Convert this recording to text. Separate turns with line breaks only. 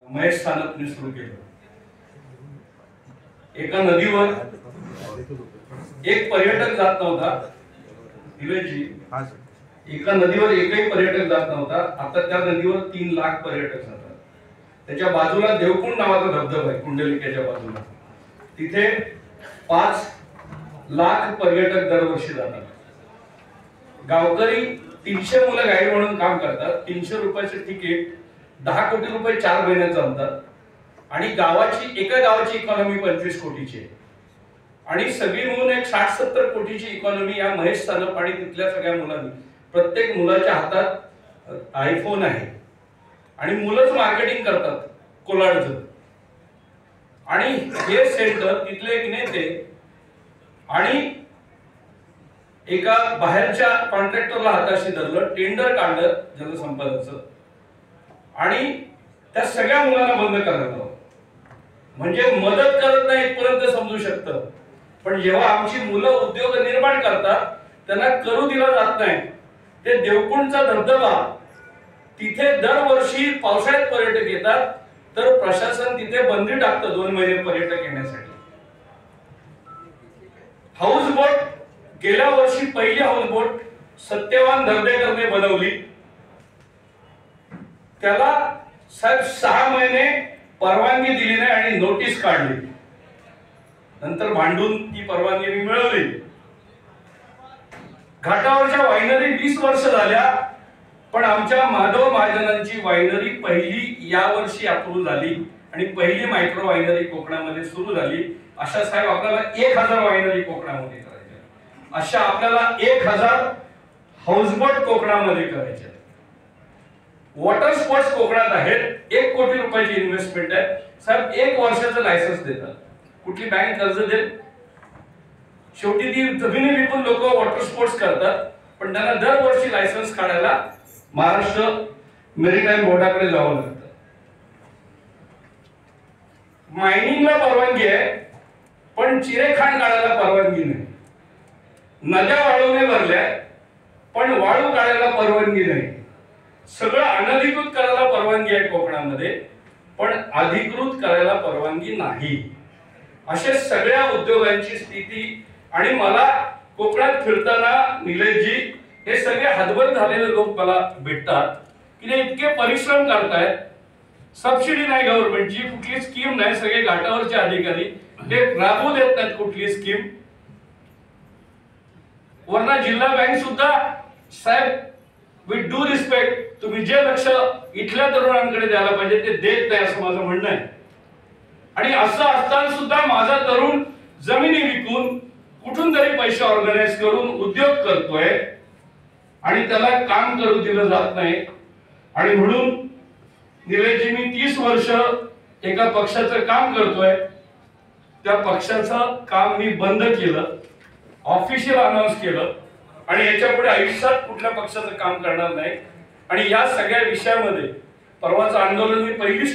महेश सानपने सुरू केलं। एका नदीवर एक पर्यटक जात नव्हता, निलेशजी, एका नदीवर एकही पर्यटक जात नव्हता। आता त्या नदीवर 3 लाख पर्यटक जातात। त्याच्या बाजूला देवकुंड नावाचा धबधबा आहे, कुंडलिकेच्या बाजूला। तिथे 5 लाख पर्यटक दरवर्षी जातात। गावकरी 300 मुलं गाईड म्हणून काम करतात। 300 रुपयाचे तिकीट 10 कोटी रुपये 4 महिन्यात जमतात। आणि एका गावाची इकॉनॉमी 25 कोटीची आहे। आणि सगळी मिळून एक 60-70 कोटीची इकॉनॉमी या महेश सानप आणि तिथल्या सगळ्या मुलांनी, प्रत्येक मुलाच्या हातात आयफोन आहे आणि मुलंच मार्केटिंग करतात कोलाडचं। आणि हे सेंटर तिथले एक नेते आणि एका बाहेरच्या कॉन्ट्रॅक्टरला हाताशी धरलं, टेंडर काढलं जलसंपदाचं आणि त्या सगळ्या मुलांना बंद करायला, म्हणजे मदत करत नाही इथपर्यंत समजू शकतं। पण जेव्हा आमची मुलं उद्योग निर्माण करतात त्यांना करू दिला जात नाही। ते देवकुंडचा धबधबा, तिथे दरवर्षी पावसाळ्यात पर्यटक येतात, तर प्रशासन तिथे बंदी टाकतं 2 महिने पर्यटक येण्यासाठी। हाऊस बोट, गेल्या वर्षी पहिली हाऊस बोट सत्यवान दर्देकरने बनवली। त्याला साहेब 6 महिने परवानगी दिली नाही आणि नोटीस काढली। नंतर भांडून ती परवानगी मिळवली। घाटावरच्या वायनरी 20 वर्ष झाल्या, पण आमच्या माधव महाजनांची वायनरी पहिली या वर्षी अप्रूव्ह झाली आणि पहिली मायक्रो वायनरी कोकणामध्ये सुरू झाली। अशा साहेब आपल्याला 1000 वायनरी कोकणामध्ये करायच्या, अशा आपल्याला 1000 हाऊसबोट कोकणामध्ये करायच्या। वॉटर स्पोर्ट्स कोकणात आहेत। 1 कोटी रुपयाची इन्व्हेस्टमेंट आहे साहेब। 1 वर्षाचं लायसन्स देतात। कुठली बँक कर्ज देईल? शेवटी ती जमिनी विकून लोक वॉटर स्पोर्ट्स करतात, पण त्यांना दरवर्षी लायसन्स काढायला महाराष्ट्र मेरीटाईम बोर्डाकडे जावं लागतं। मायनिंगला परवानगी आहे, पण चिरेखाण काढायला परवानगी नाही। नद्या वाळूने भरल्या, पण वाळू काढायला परवानगी नाही। सगळं अनधिकृत करायला परवानगी आहे कोकणामध्ये, पण अधिकृत करायला परवानगी नाही। अशा सगळ्या उद्योगांची स्थिती। आणि मला कोकणात फिरताना निलेशजी, हे सगळे हतबल झालेले लोक मला भेटतात की ते इतके परिश्रम करतायत, सबसिडी नाही गव्हर्नमेंटची, कुठली स्कीम नाही, सगळे घाटावरचे अधिकारी ते राबवू देत नाहीत कुठली स्कीम। वरना जिल्हा बँक सुद्धा साहेब, विथ डू रिस्पेक्ट, तुम्ही जे लक्ष इथल्या तरुणांकडे द्यायला पाहिजे ते देत नाही, असं माझं म्हणणं आहे। आणि असं असताना सुद्धा माझा तरुण जमिनी विकून कुठून तरी पैसे ऑर्गनाइज करून उद्योग करतोय आणि त्याला काम करू दिलं जात नाही। आणि म्हणून निलेशजी, मी 30 वर्ष एका पक्षाचं काम करतोय, त्या पक्षाचं काम मी बंद केलं, ऑफिशियल अनाउन्स केलं आणि याच्यापुढे आयुष्यात कुठल्या पक्षाचं काम करणार नाही। आणि या सगळ्या विषयामध्ये परवाचं आंदोलन मी पहिलीच